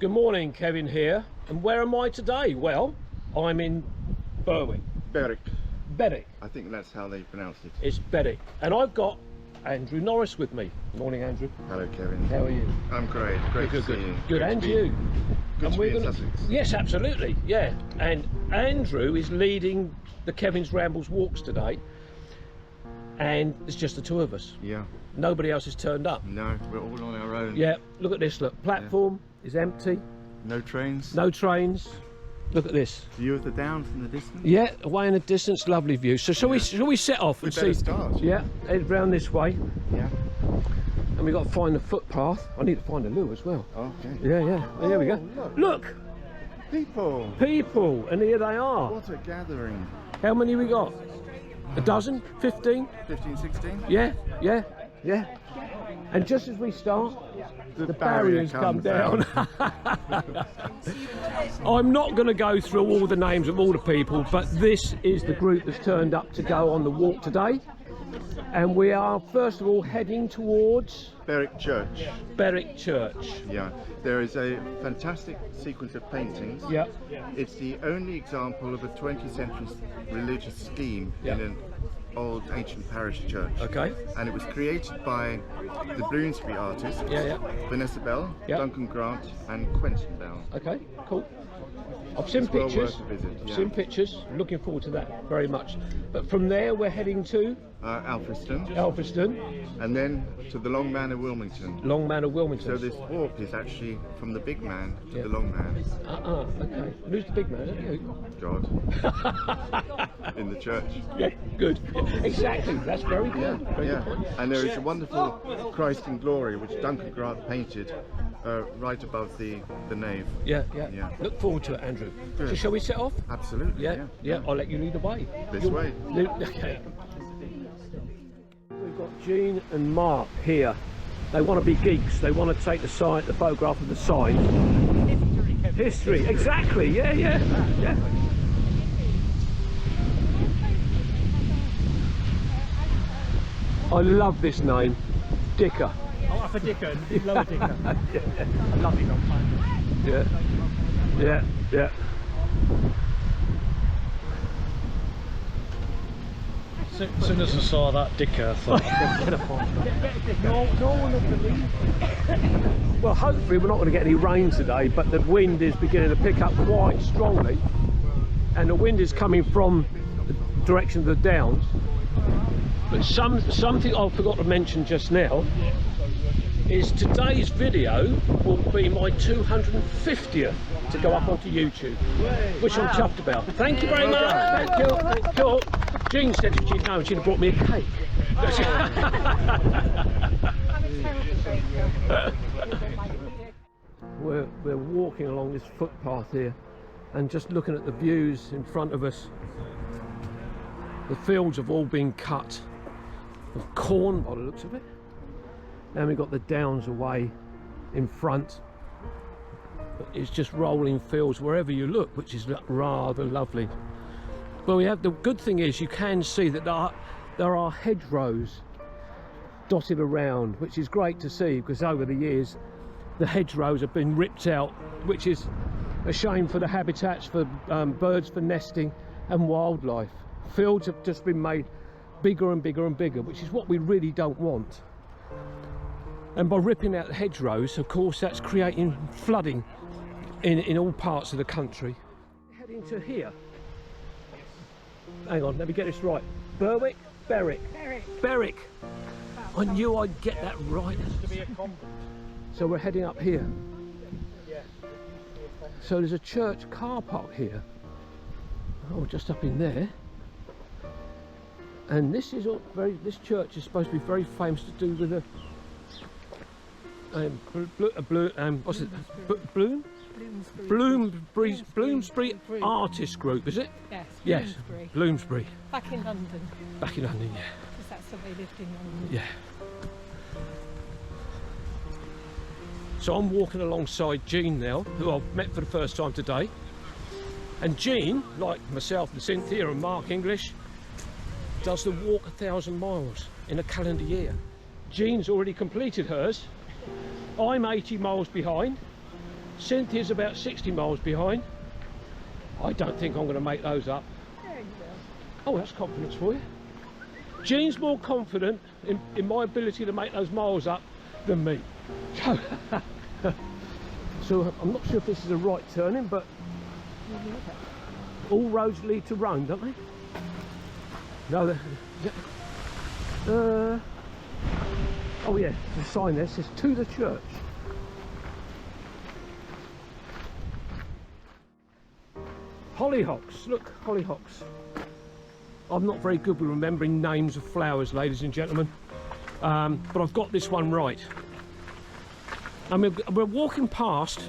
Good morning, Kevin here. And where am I today? Well, I'm in Berwick. Berwick. Berwick. I think that's how they pronounce it. It's Berwick. And I've got Andrew Norris with me. Morning, Andrew. Hello, Kevin. How are you? I'm great. Great Good, to good, see you. good. And you? Good And to we're be in gonna... Sussex. Yes, absolutely. Yeah. And Andrew is leading the Kevins Rambles walks today. And it's just the two of us. Yeah. Nobody else has turned up. No, we're all on our own. Yeah. Look at this. Look. Platform is empty. No trains. No trains. Look at this. View of the Downs from the distance. Yeah, away in the distance, lovely view. So shall we set off and better see? start. Yeah, head round this way. Yeah. And we got to find the footpath. I need to find a loo as well. Okay. Yeah. Oh, here we go. Look. Look, People. people, and here they are. What a gathering. How many we got? A dozen? 15? 15, 16? Yeah. And just as we start, the barriers come down. I'm not going to go through all the names of all the people, but this is the group that's turned up to go on the walk today. And we are, first of all, heading towards Berwick Church. Berwick Church. Yeah. There is a fantastic sequence of paintings. Yeah. It's the only example of a 20th century religious scheme in an old ancient parish church. Okay. And it was created by the Bloomsbury artists, Vanessa Bell, Duncan Grant and Quentin Bell. Okay, cool. I've seen It's well pictures. worth a visit, I've seen pictures. Looking forward to that very much. But from there we're heading to Alfriston, and then to the Long Man of Wilmington. Long Man of Wilmington. So this walk is actually from the Big Man to the Long Man. Okay. Who's the big man? Is it you? God. In the church. Yeah, good. Exactly. That's very good. Very good point. And there is a wonderful Christ in Glory which Duncan Grant painted right above the nave. Yeah. Yeah. Look forward to it, Andrew. Good. So shall we set off? Absolutely. Yeah. I'll let you lead the way. This way. Okay. We've got Jean and Mark here. They want to be geeks. They want to take the photograph of the sign. History. Exactly. Yeah. I love this name, Dicker. Oh, for Dicker, lower Dicker. I love it on time. Yeah. As soon as I saw that Dicker, I thought, no one will believe it. Well, hopefully we're not going to get any rain today, but the wind is beginning to pick up quite strongly, and the wind is coming from the direction of the Downs. But something I forgot to mention just now is today's video will be my 250th to go up onto YouTube, which I'm chuffed about. Thank you very much. Thank you. Jean said if she'd known, she'd have brought me a cake. We're walking along this footpath here and just looking at the views in front of us. The fields have all been cut of corn by the looks of it. Now we've got the Downs away in front. It's just rolling fields wherever you look, which is rather lovely. Well, the good thing is you can see that there are hedgerows dotted around, which is great to see, because over the years the hedgerows have been ripped out, which is a shame for the habitats for birds for nesting and wildlife. Fields have just been made bigger and bigger and bigger, which is what we really don't want. And by ripping out the hedgerows, of course, that's creating flooding in all parts of the country. Heading to here. Hang on, let me get this right. Berwick? Berwick. Berwick. I knew I'd get that right. To be a convent. So we're heading up here. Yeah. So there's a church car park here. Oh, just up in there. And this church is supposed to be very famous to do with Bloomsbury artist group, is it? Yes. Bloomsbury. Back in London. Back in London, yeah. Because that's where they lived in London. Yeah. So I'm walking alongside Jean now, who I've met for the first time today. And Jean, like myself and Cynthia and Mark English, does the walk 1,000 miles in a calendar year. Jean's already completed hers. I'm 80 miles behind, Cynthia's about 60 miles behind. I don't think I'm going to make those up. Oh, that's confidence for you. Jean's more confident in my ability to make those miles up than me. So I'm not sure if this is a right turning, but all roads lead to Rome, don't they? No, oh yeah, there's a sign there, it says to the church. Hollyhocks, look, hollyhocks. I'm not very good with remembering names of flowers, ladies and gentlemen, but I've got this one right. I mean, we're walking past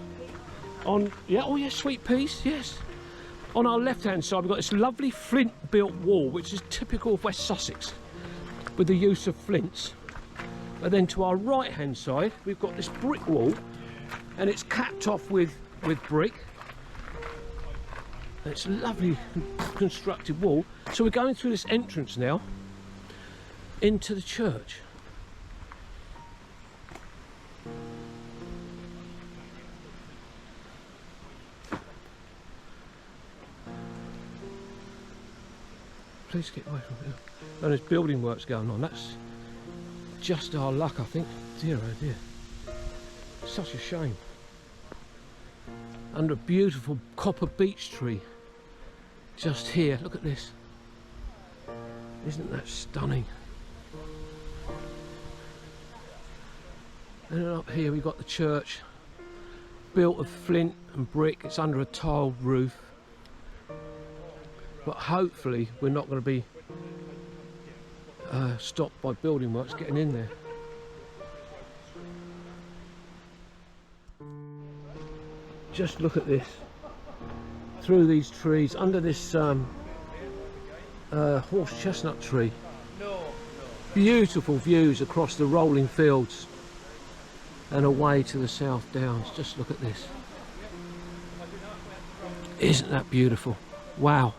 on, yeah, oh yes, sweet peas, yes. On our left-hand side, we've got this lovely flint-built wall, which is typical of West Sussex, with the use of flints. And then to our right-hand side, we've got this brick wall, and it's capped off with brick. And it's a lovely constructed wall. So we're going through this entrance now into the church. Please get away from it. And there's building works going on. That's just our luck, I think. Dear oh dear. Such a shame. Under a beautiful copper beech tree. Just here, look at this. Isn't that stunning? And then up here we've got the church, built of flint and brick. It's under a tiled roof. But hopefully we're not going to be stopped by building works getting in there. Just look at this. Through these trees, under this horse chestnut tree. Beautiful views across the rolling fields and away to the South Downs. Just look at this. Isn't that beautiful? Wow.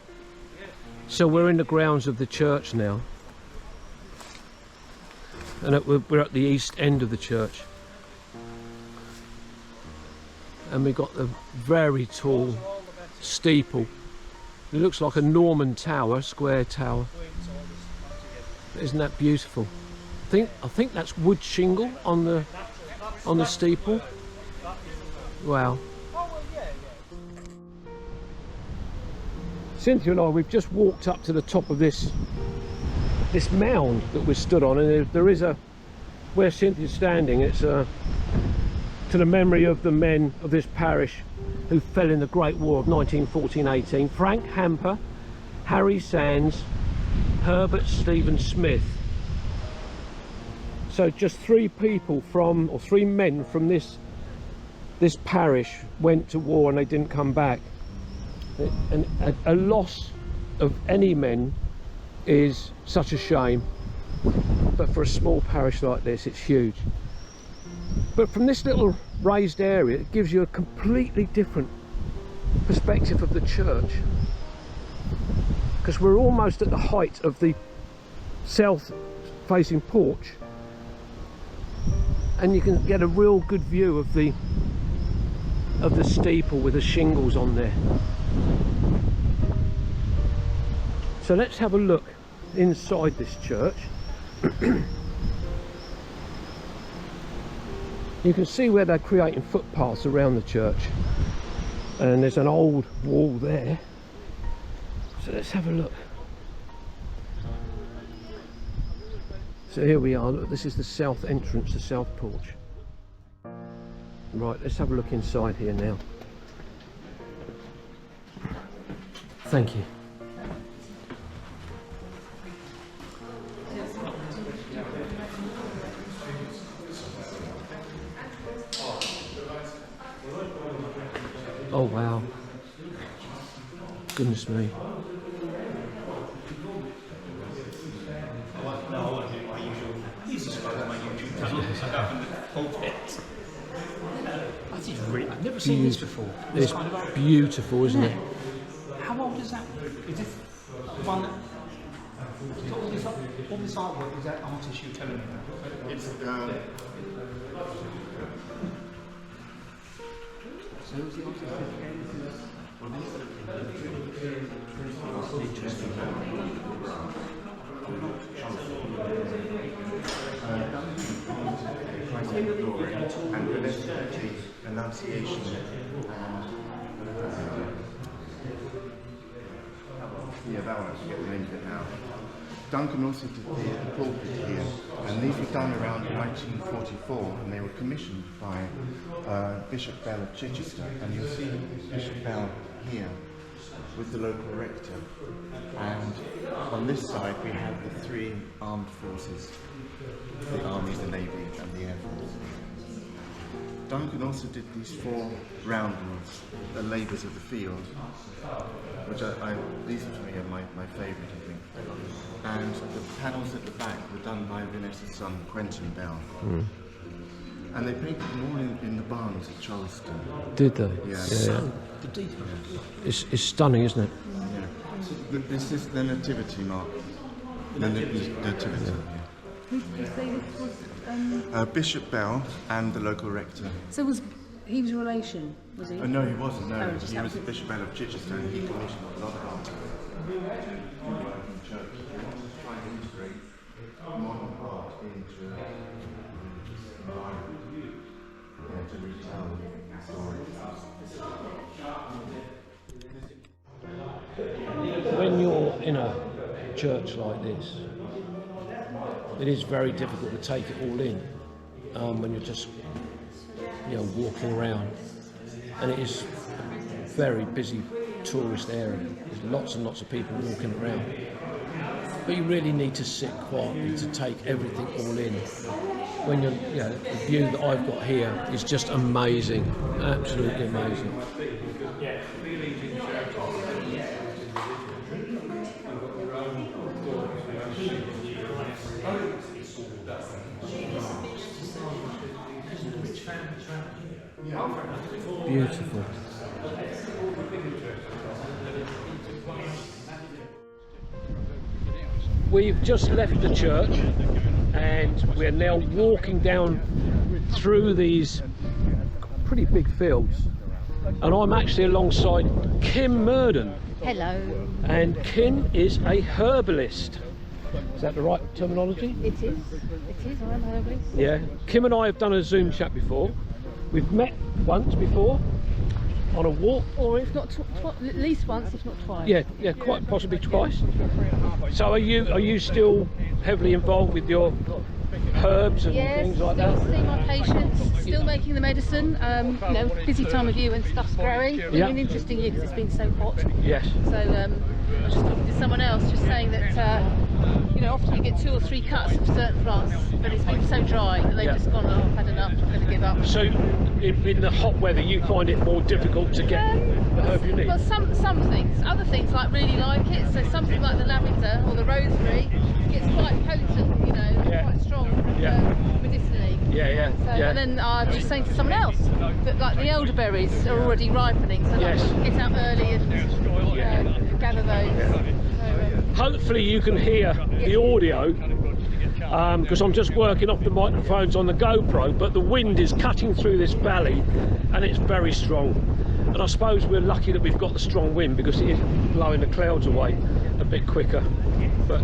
So we're in the grounds of the church now, and we're at the east end of the church, and we've got the very tall steeple. It looks like a Norman tower, square tower. Isn't that beautiful? I think that's wood shingle on the steeple. Wow. Cynthia and I, we've just walked up to the top of this mound that we're stood on, and there is where Cynthia's standing, it's to the memory of the men of this parish who fell in the Great War of 1914-18. Frank Hamper, Harry Sands, Herbert Stephen Smith. So just three men from this parish went to war and they didn't come back. And a loss of any men is such a shame, but for a small parish like this it's huge. But from this little raised area it gives you a completely different perspective of the church, because we're almost at the height of the south facing porch, and you can get a real good view of the steeple with the shingles on there. So let's have a look inside this church. You can see where they're creating footpaths around the church, and there's an old wall there. So let's have a look. So here we are, look, this is the south entrance, the south porch. Right, let's have a look inside here now. Thank you. Oh wow. Goodness me. That is really, I've never seen this before. It's beautiful, isn't it? How old is that? Is this one that... All this artwork is that artist you're telling me about? It's And the Annunciation. Yeah, that one, I forget the name of it now. Duncan also did the pulpit here, and these were done around 1944, and they were commissioned by Bishop Bell of Chichester, and you'll see Bishop Bell here with the local rector, and on this side we have the three armed forces, the Army, the Navy and the Air Force. Duncan also did these four roundels, the labours of the field, which these are for me are my favourite, I think. And the panels at the back were done by Vanessa's son, Quentin Bell. And they painted them all in the barns at Charleston. Did they? Yeah. The detail. It's stunning, isn't it? Yeah. This is the nativity mark. The nativity. Yeah. Who did you say this was? Bishop Bell and the local rector. So he was a relation, was he? No, he wasn't. No, Oh, he was Bishop Bell of Chichester, and he commissioned a lot of art. Church. They wanted to try and integrate modern art into to retell the story. When you're in a church like this, it is very difficult to take it all in when you're just, walking around, and it is a very busy tourist area. There's lots and lots of people walking around, but you really need to sit quietly to take everything all in. When you're, the view that I've got here is just amazing, absolutely amazing. Beautiful. We've just left the church and we're now walking down through these pretty big fields, and I'm actually alongside Kim Murden. Hello. And Kim is a herbalist. Is that the right terminology? It is. I'm a herbalist. Yeah. Kim and I have done a Zoom chat before. We've met once before on a walk. Or if not, at least once, if not twice. Yeah, quite possibly twice. So are you still heavily involved with your herbs and things like that? Yes, still seeing my patients, still making the medicine. Busy time of year when stuff's growing. It's been an interesting year because it's been so hot. Yes. So I was just talking to someone else, just saying that often you get 2 or 3 cuts of certain plants, but it's been so dry that they've just gone, I've had enough, I'm going to give up. So in the hot weather you find it more difficult to get the herb you need? Well, some things. Other things really like it. So something like the lavender or the rosemary gets quite potent, quite strong medicinally. Yeah. And then I was just saying to someone else that like the elderberries are already ripening, so get out early and gather those. Hopefully you can hear the audio, because I'm just working off the microphones on the GoPro, but the wind is cutting through this valley and it's very strong. And I suppose we're lucky that we've got the strong wind because it is blowing the clouds away a bit quicker. But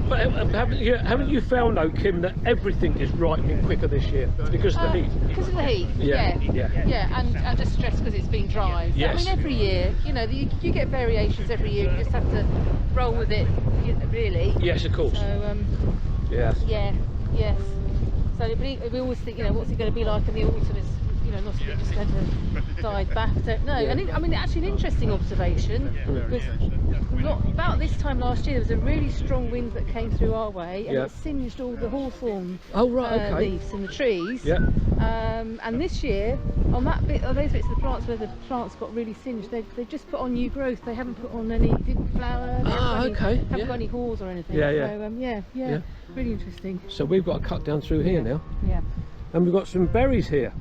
but haven't you found though, Kim, that everything is ripening quicker this year because of the heat? Because of the heat, and just stress because it's been dry. So, I mean, every year, you get variations every year. You just have to roll with it, really. Yes, of course. So, yes. So we always think, what's it going to be like in the autumn? Is not just going to die back. I don't know. And actually, an interesting observation was about this time last year. There was a really strong wind that came through our way, and it singed all the hawthorn leaves in the trees. Yeah. And this year, on those bits of the plants where the plants got really singed, they just put on new growth. They haven't put on any, didn't flower. Haven't got any haws or anything. So really interesting. So we've got to cut down through here now. Yeah. And we've got some berries here.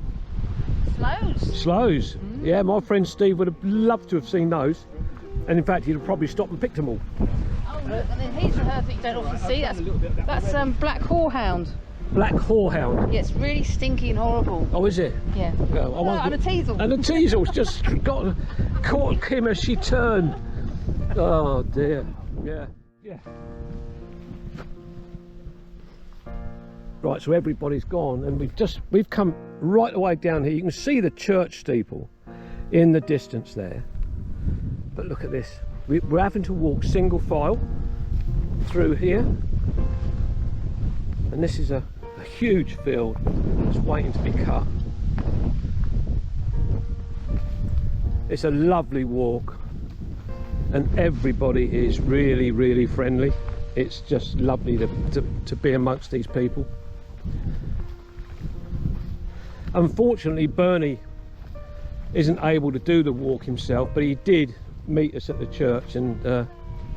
Sloes. Yeah, my friend Steve would have loved to have seen those, and in fact he'd have probably stopped and picked them all. Oh look, and then here's a herb that you don't often see. That's black horehound. Black horehound. Yeah, it's really stinky and horrible. Oh, is it? Yeah. Well, I Oh, wonder- and a teasel. And the teasel's just caught Kim as she turned. Oh dear. Yeah. Yeah. Right, so everybody's gone, and we've come right the way down here. You can see the church steeple in the distance there. But look at this. We're having to walk single file through here. And this is a huge field that's waiting to be cut. It's a lovely walk, and everybody is really, really friendly. It's just lovely to be amongst these people. Unfortunately, Bernie isn't able to do the walk himself, but he did meet us at the church, and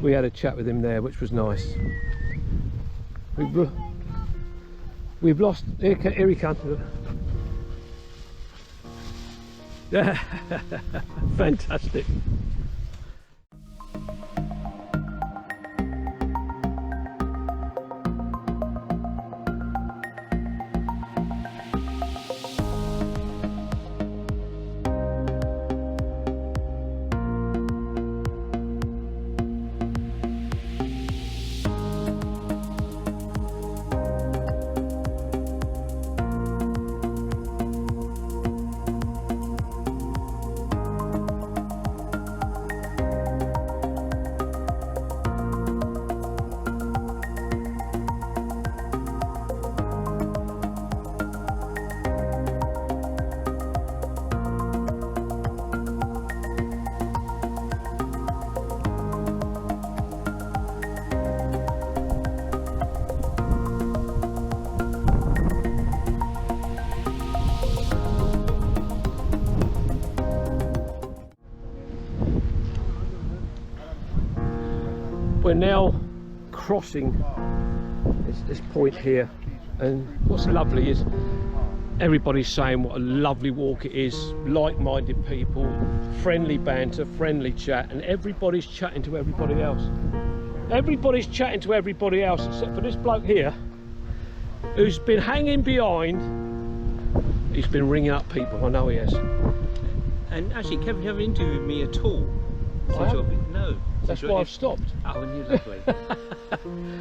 we had a chat with him there, which was nice. We've lost. Here he comes. Yeah, fantastic. We're now crossing this point here, and what's lovely is everybody's saying what a lovely walk it is, like-minded people, friendly banter, friendly chat, and everybody's chatting to everybody else. Everybody's chatting to everybody else except for this bloke here who's been hanging behind. He's been ringing up people, I know he has. And actually, Kevin, you haven't interviewed me at all. I haven't? No. That's why I've stopped. Oh, and you're lovely.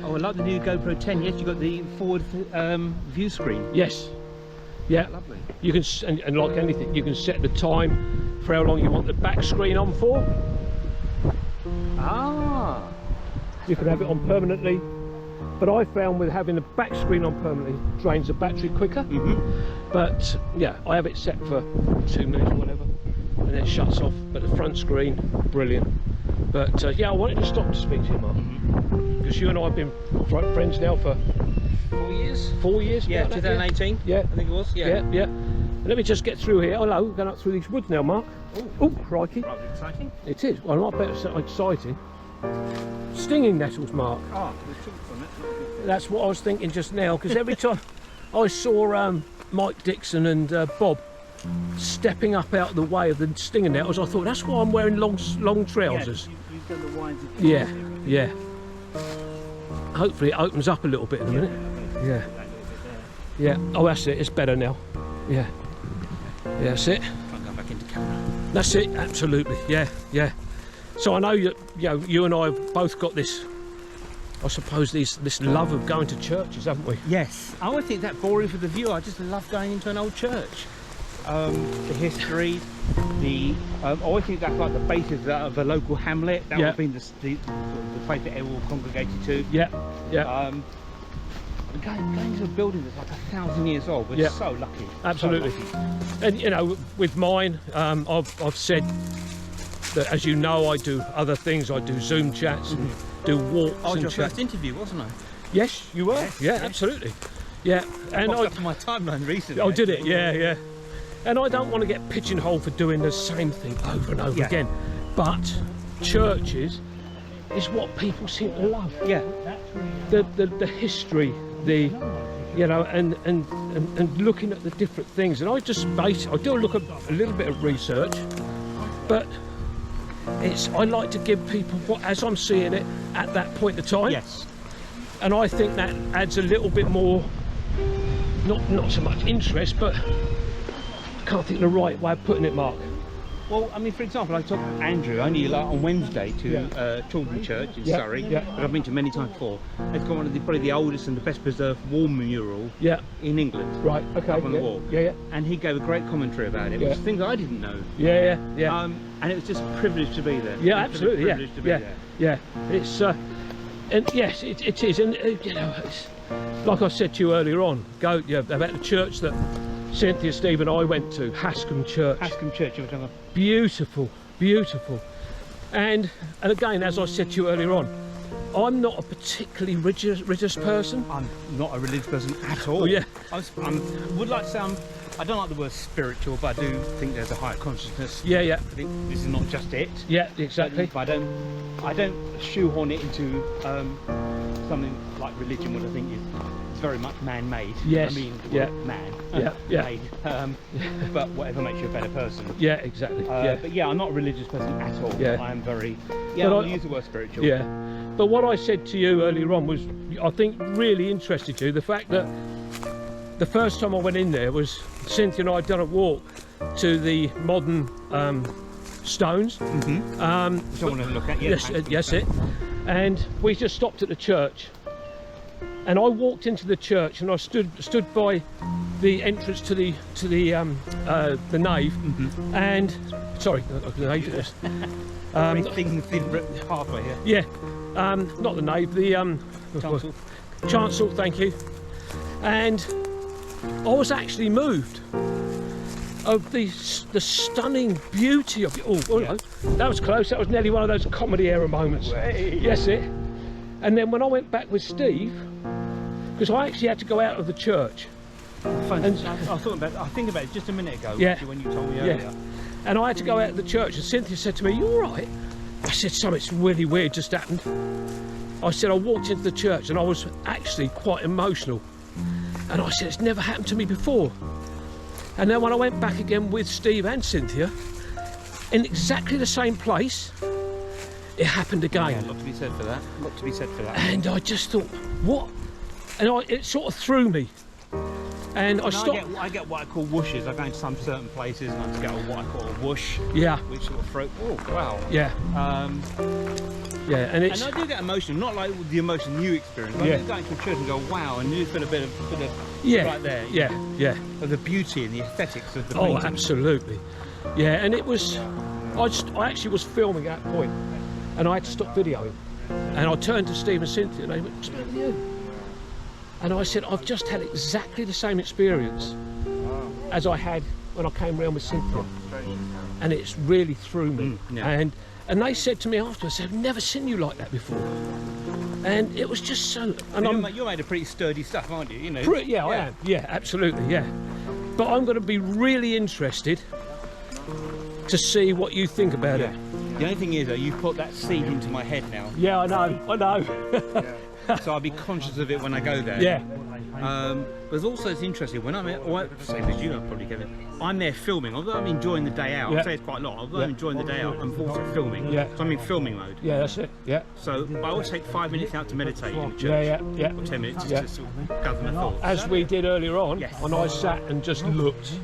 Oh, I like the new GoPro 10. Yes, you got the forward view screen. Yes. Yeah. Lovely. You can, and like anything, you can set the time for how long you want the back screen on for. Ah. You can have it on permanently, but I found with having the back screen on permanently drains the battery quicker. But yeah, I have it set for 2 minutes or whatever, and then it shuts off. But the front screen, brilliant. But yeah, I wanted to stop to speak to you, Mark, because you and I have been friends now for 4 years. 4 years. Yeah, about that, 2018. Yeah, I think it was. Yeah. yeah. And let me just get through here. Hello, going up through these woods now, Mark. Oh, crikey! Rather exciting. It is. Well, not better exciting. Stinging nettles, Mark. Ah, there's talk from it. That's what I was thinking just now, because every time I saw Mike Dixon and Bob stepping up out of the way of the stinging nettles, I thought that's why I'm wearing long trousers. You've done the wines. Yeah, yeah. Hopefully it opens up a little bit in a minute. Yeah. Yeah. Oh, that's it. It's better now. Yeah. Yeah, that's it. Try and go back into camera. That's it. Absolutely. Yeah, yeah. So I know you and I have both got this, I suppose, this love of going to churches, haven't we? Yes. I always think that boring for the viewer. I just love going into an old church. The history, I always think that's like the basis of a local hamlet. That would have been the place that everyone congregated to. Yeah, yeah. Going to a building that's like 1,000 years old, we're so lucky. Absolutely. So lucky. And you know, with mine, I've said that, as you know, I do other things. I do Zoom chats and do walks. I was and your chats. first interview, wasn't I? Yes, you were. Yes, yeah, yes. absolutely. Yeah, and Popped up on my timeline recently. Oh, did it? Yeah, yeah. And I don't want to get pigeonholed for doing the same thing over and over again. But churches is what people seem to love. Yeah. The history, you know, and looking at the different things. And I do look at a little bit of research, but I like to give people what, as I'm seeing it at that point in time. Yes. And I think that adds a little bit more not so much interest, but I can't think of the right way of putting it, Mark. Well, I mean, for example, I took Andrew only like on Wednesday to Children's Church in Surrey, but I've been to many times before. It's got one of probably the oldest and the best preserved wall mural in England. Right, okay. Up on the wall. Yeah. And he gave a great commentary about it, which things I didn't know. Yeah. And it was just a privilege to be there. Yeah, absolutely. Privilege to be there. Yeah. It's and yes, it is, and you know, it's, like I said to you earlier on, about the church that Cynthia, Steve and I went to, Hascombe Church. Hascombe Church, you were talking about. Beautiful. And again, as I said to you earlier on, I'm not a particularly religious person. I'm not a religious person at all. Oh, yeah. I would like to sound, I don't like the word spiritual, but I do think there's a higher consciousness. Yeah. I think this is not just it. Yeah, exactly. But I don't shoehorn it into something like religion, which I think is very much man-made. Yes. I mean, the word man. Made. But whatever makes you a better person. Yeah, exactly. But yeah, I'm not a religious person at all. Yeah. I am very. But I'll use the word spiritual. Yeah. But what I said to you earlier on was, I think, really interested you. The fact that the first time I went in there was Cynthia and I had done a walk to the modern stones. Which I want to look at. Yes, it. And we just stopped at the church. And I walked into the church and I stood by the entrance to the nave, and sorry, the nave. Halfway here. Yeah, not the nave, the chancel. Thank you. And I was actually moved of the stunning beauty of it. Oh, no, that was close. That was nearly one of those comedy era moments. Yes, it. And then when I went back with Steve, because I actually had to go out of the church. And I think about it just a minute ago. When you told me earlier. And I had to go out of the church, and Cynthia said to me, "You all right?" I said, "Something's really weird just happened." I said, "I walked into the church and I was actually quite emotional." And I said, "It's never happened to me before." And then when I went back again with Steve and Cynthia, in exactly the same place, it happened again. Yeah, a lot to be said for that. A lot to be said for that. And I just thought, what? And it sort of threw me. And I stopped. I get what I call whooshes. I go into some certain places and I just get what I call a whoosh. Yeah. Which sort of throw. Oh wow. Yeah. Yeah, and I do get emotional, not like the emotion you experience. But I do go into a church and go, wow, and you feel a bit of right there. Yeah. Of the beauty and the aesthetics of the Oh, painting. absolutely. Yeah, and it was. I actually was filming at that point, and I had to stop videoing. And I turned to Steve and Cynthia, and they went, "What's about you?" And I said, "I've just had exactly the same experience as I had when I came round with Cynthia, and it's really threw me." And they said to me afterwards, "I've never seen you like that before." And it was just so. And you're made of pretty sturdy stuff, aren't you? You know. I am. Yeah, absolutely. Yeah. But I'm going to be really interested to see what you think about it. The only thing is, though, you've put that seed into my head now. Yeah, I know. So I'll be conscious of it when I go there. Yeah. But also it's interesting when I'm same as you know, probably, Kevin. I'm there filming. Although I'm enjoying the day out, I say it's quite a lot. Although I'm enjoying the day out, I'm also filming. Yeah. So I'm in filming mode. Yeah, that's it. Yeah. So I always take 5 minutes out to meditate in the church. Yeah. Or 10 minutes just to sort of gather my thoughts. As we did earlier on, and I sat and just looked.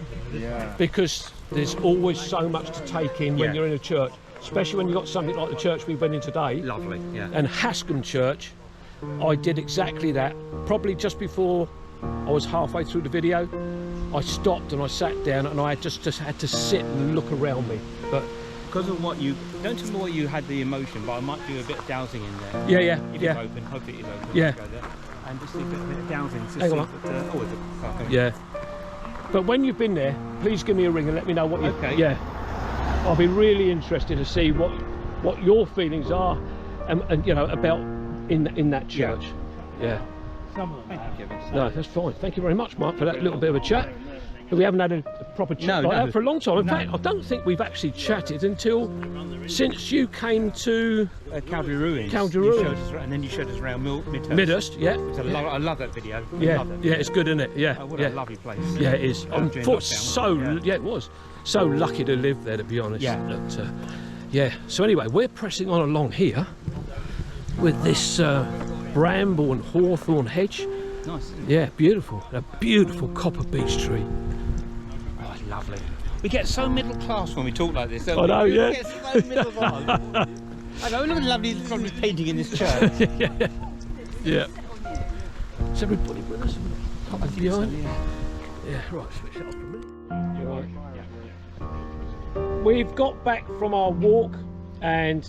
Because there's always so much to take in when you're in a church, especially when you've got something like the church we went in today. Lovely. Yeah. And Hascombe Church. I did exactly that. Probably just before I was halfway through the video, I stopped and I sat down and I just had to sit and look around me. But because of what you don't tell me what you had the emotion, but I might do a bit of dowsing in there. Yeah. If it's open, hopefully it is open. Yeah. Go there. And just do a bit of dowsing to Hang see. on. Yeah. But when you've been there, please give me a ring and let me know what you. Okay. Yeah. I'll be really interested to see what your feelings are, and you know about in that church. Yeah. Thank you, Kevin. No, that's fine. Thank you very much, Mark, for that little bit of a chat. We haven't had a proper chat like that for a long time. In fact, I don't think we've actually chatted until since you came to Cowdray Ruins. And then you showed us around Midhurst. Yeah. I love that video. Yeah, it's good, isn't it? Yeah. What a lovely place. Yeah, it is. It was so lucky to live there, to be honest. Yeah. But, yeah. So anyway, we're pressing on along here with this bramble and hawthorn hedge, Nice, isn't it? Yeah, beautiful. A beautiful copper beech tree. Oh, it's lovely. We get so middle class when we talk like this, don't I we? know, We yeah. get so middle class. I go, look at the lovely painting in this church. Yeah. Is everybody with us? Up behind? Yeah, right, switch it off for a minute. Right. We've got back from our walk, and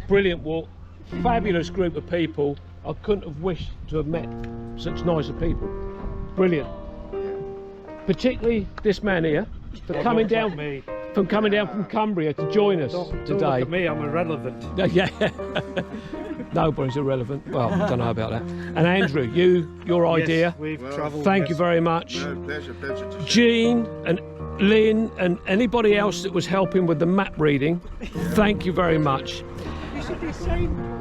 brilliant walk. Fabulous group of people. I couldn't have wished to have met such nicer people. Brilliant. Particularly this man here for coming down from Cumbria to join us Don't today. look at me, I'm irrelevant. Yeah. Nobody's irrelevant. Well, I don't know about that. And Andrew, your idea. Yes, we've Well, travelled. Thank you very much. No, pleasure to share. Jean and Lynn and anybody else that was helping with the map reading, thank you very much. You should be saying.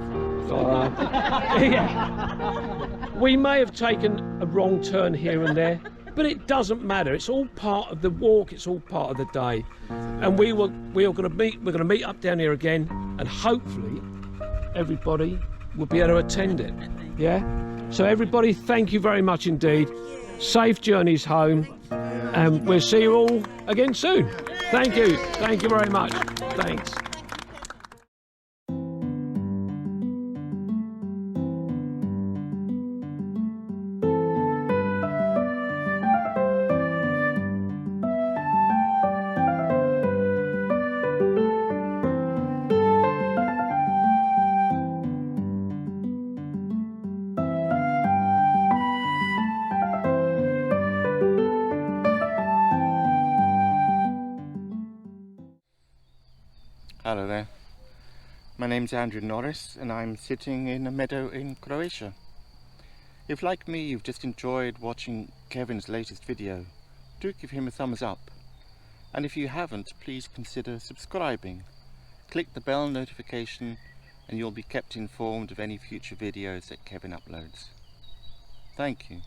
Yeah. We may have taken a wrong turn here and there, but it doesn't matter. It's all part of the walk. It's all part of the day, and we are going to meet. We're going to meet up down here again, and hopefully, everybody will be able to attend it. Yeah. So everybody, thank you very much indeed. Safe journeys home, and we'll see you all again soon. Thank you. Thank you very much. Thanks. Hello there. My name's Andrew Norris and I'm sitting in a meadow in Croatia. If like me you've just enjoyed watching Kevin's latest video, do give him a thumbs up. And if you haven't, please consider subscribing. Click the bell notification and you'll be kept informed of any future videos that Kevin uploads. Thank you.